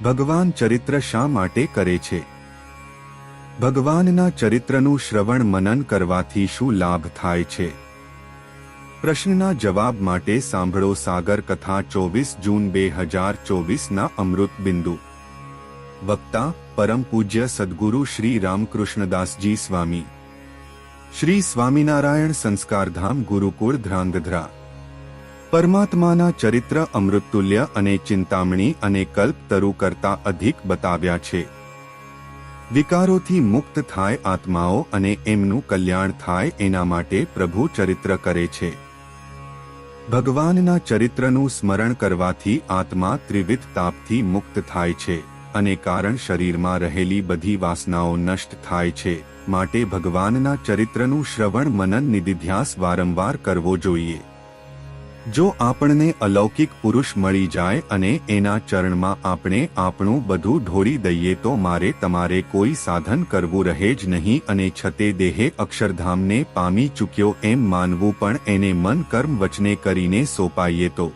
ભગવાન ચરિત્ર શા માટે કરે છે? ભગવાનના ચરિત્રનું શ્રવણ મનન કરવાથી શું લાભ થાય છે? પ્રશ્નના જવાબ માટે સાંભળો સાગર કથા 24 જૂન 2024ના અમૃત બિંદુ. વક્તા પરમ પૂજ્ય સદ્ગુરુ શ્રી રામકૃષ્ણદાસજી સ્વામી. શ્રી સ્વામિનારાયણ સંસ્કારધામ ગુરુકુળ ધ્રાંગધ્રા. પરમાત્માના ચરિત્ર અમૃતતુલ્ય અને ચિંતામણી અને કલ્પતરુ કરતા અધિક બતાવ્યા છે. વિકારોથી મુક્ત થાય આત્માઓ અને એમનું કલ્યાણ થાય એના માટે પ્રભુ ચરિત્ર કરે છે. ભગવાનના ચરિત્રનું સ્મરણ કરવાથી આત્મા ત્રિવિધ તાપથી મુક્ત થાય છે અને કારણ શરીરમાં રહેલી બધી વાસનાઓ નષ્ટ થાય છે. માટે ભગવાનના ચરિત્રનું શ્રવણ મનન નિધિધ્યાસ વારંવાર કરવો જોઈએ. જો આપણને અલૌકિક પુરુષ મળી જાય અને એના ચરણમાં આપણે આપણું બધું ઢોળી દઈએ તો મારે તમારે કોઈ સાધન કરવું રહે જ નહીં અને છતે દેહે અક્ષરધામને પામી ચૂક્યો એમ માનવું પણ એને મન કર્મ વચને કરીને સોંપાઈએ તો